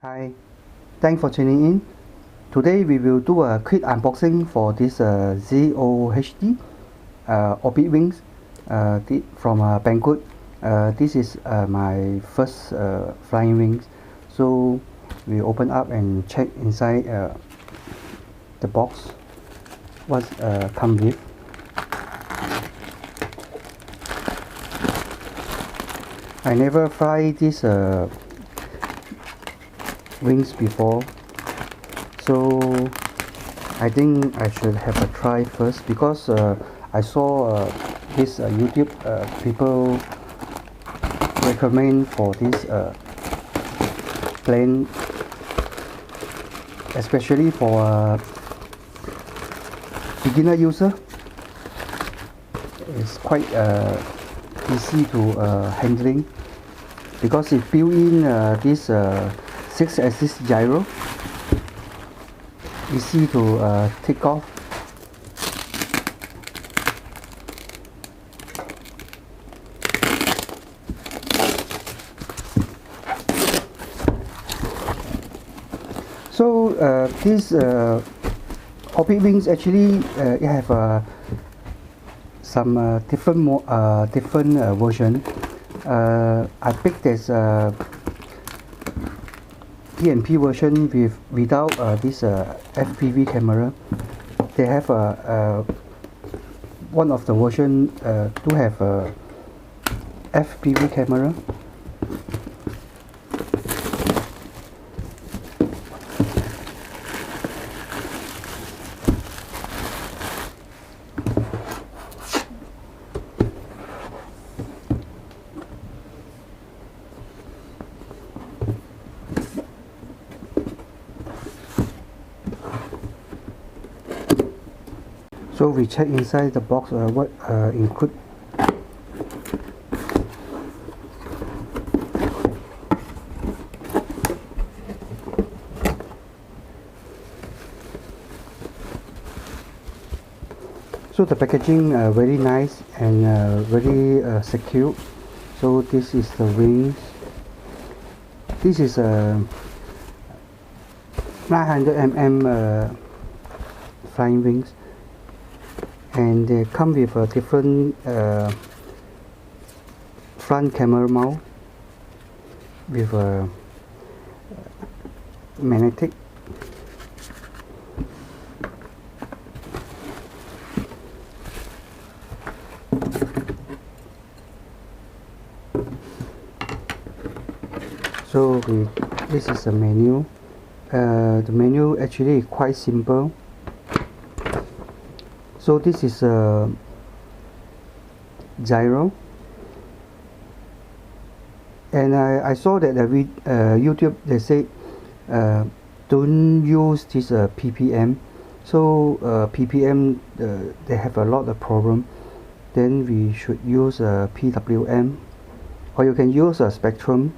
Hi, thanks for tuning in. Today we will do a quick unboxing for this ZOHD Orbit Wings from Banggood. This is my first flying wings. So we open up and check inside the box what come with. I never fly this wings before, so I think I should have a try first because I saw this YouTube people recommend for this plane, especially for beginner user. It's quite easy to handling because it built in this 6-axis gyro, easy to take off. So this Orbit Wings actually it have some different version. I picked this P&P version without this FPV camera. They have one of the version do have a FPV camera. So we check inside the box what include. So the packaging very nice and very secure. So this is the wings. This is a 900 flying wings, and they come with a different front camera mount with a magnetic. So this is the menu. The menu actually is quite simple. So this is a gyro, and I saw that YouTube they say don't use this ppm. So ppm they have a lot of problem. Then we should use PWM, or you can use a spectrum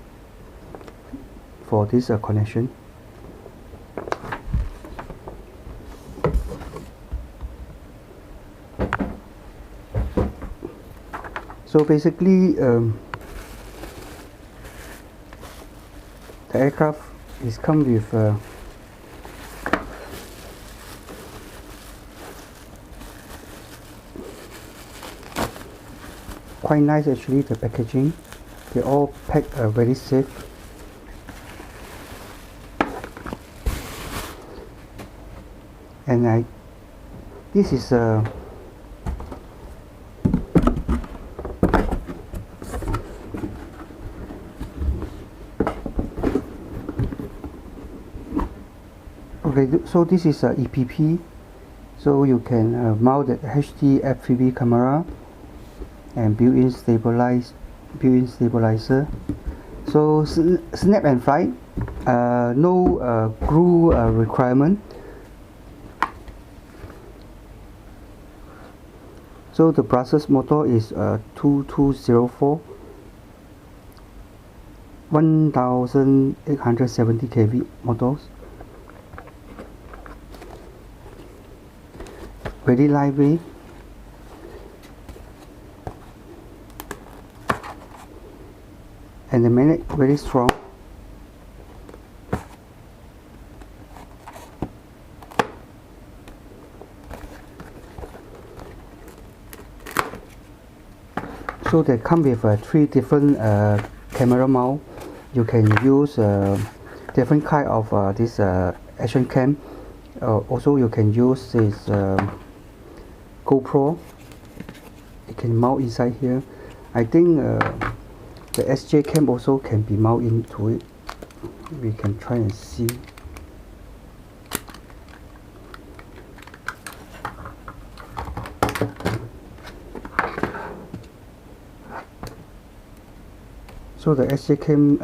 for this connection. So basically the aircraft is come with quite nice actually, the packaging. They all packed very safe. And this is okay, so this is a EPP, so you can mount the HD FPV camera and built-in stabilizer. So snap and fly, no glue requirement. So the process motor is 2204, 1870 kV motors. Very lightweight. And the magnet very strong. So they come with 3 different camera mount. You can use different kind of this action cam. Also you can use this GoPro. You can mount inside here. I think the SJ cam also can be mounted into it. We can try and see. So the SJ cam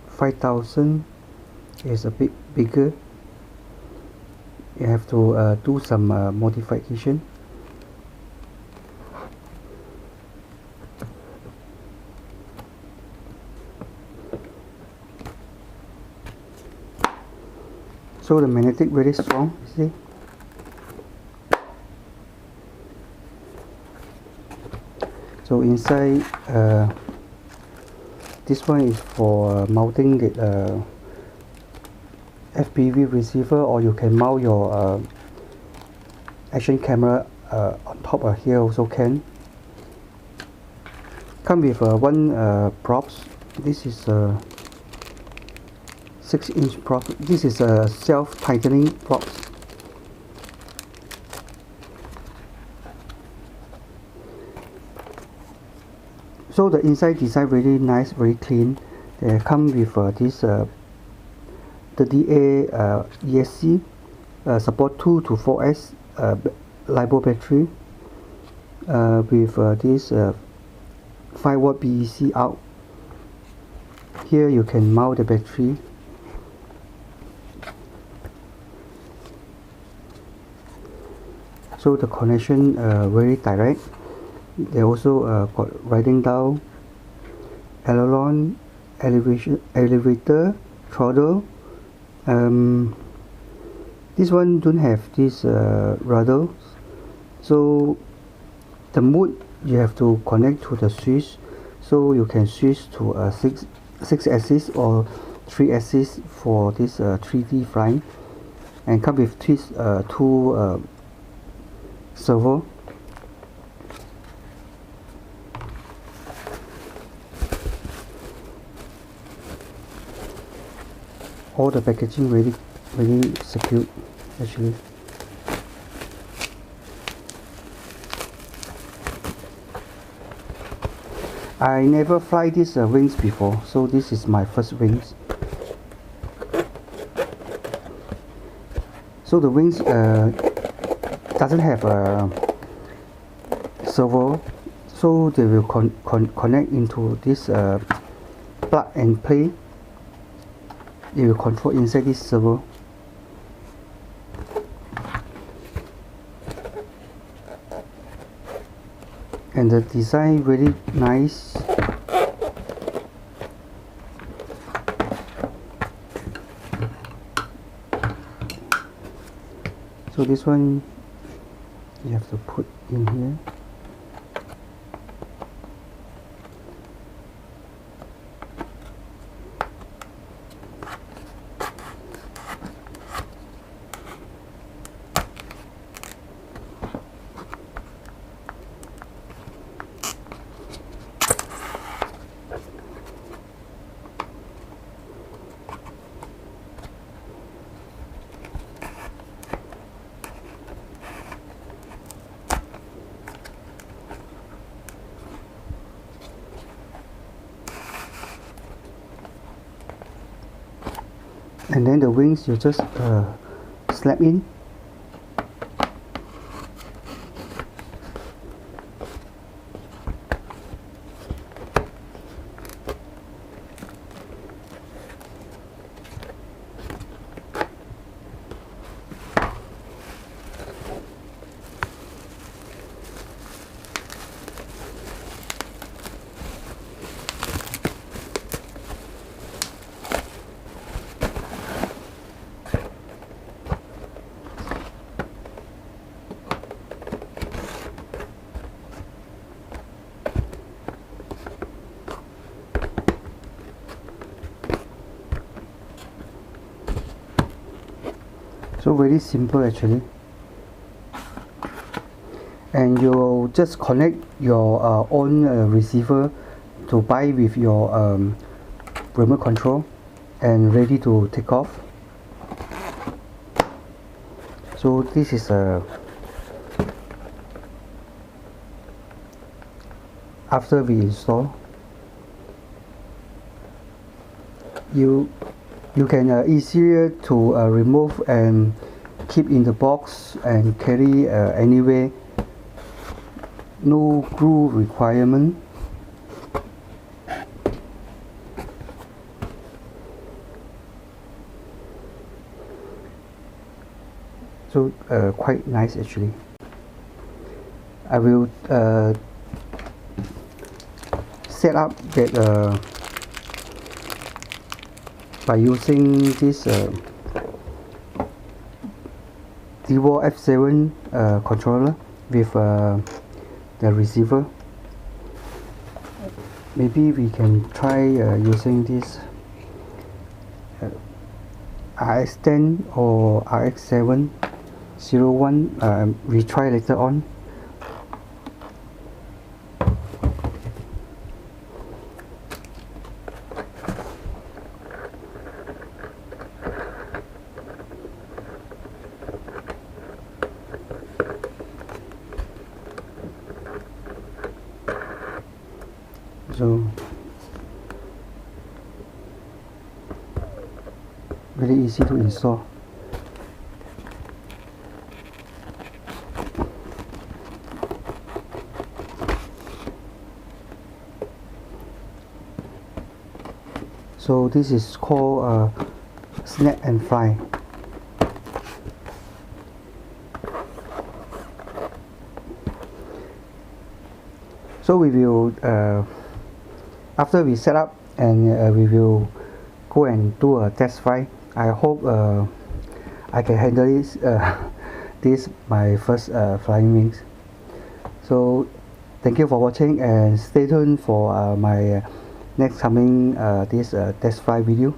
5000 is a bit bigger. You have to do some modification. So the magnetic very strong, you see. So inside this one is for mounting the FPV receiver, or you can mount your action camera on top of here also can. Come with one props. This is a 6-inch prop. This is a self-tightening props. So the inside design really nice, very clean. They come with this 30A ESC, support 2 to 4S LiPo battery with this 5-watt BEC out. Here you can mount the battery. So the connection very direct. They also got writing down aileron, elevator, throttle. This one don't have this rudder, so the mode you have to connect to the switch. So you can switch to a 6 axis or 3 axis for this 3D flying, and come with this 2 servo. All the packaging really secure actually. I never fly these wings before, so this is my first wings. So the wings doesn't have a servo, so they will connect into this plug and play. It will control inside this servo. And the design really nice. So this one you have to put in here. And then the wings you just slap in. So very simple actually. and you just connect your own receiver to buy with your remote control and ready to take off. So this is after we install. You can easier to remove and keep in the box and carry anywhere. No glue requirement. So quite nice actually. I will set up that by using this ZOHD F7 controller with the receiver. Maybe we can try using this RX10 or RX701. We try later on. So very easy to install. So this is called snap and fly. So we will after we set up, and we will go and do a test flight. I hope I can handle this this my first flying wings. So thank you for watching, and stay tuned for my next coming this test flight video.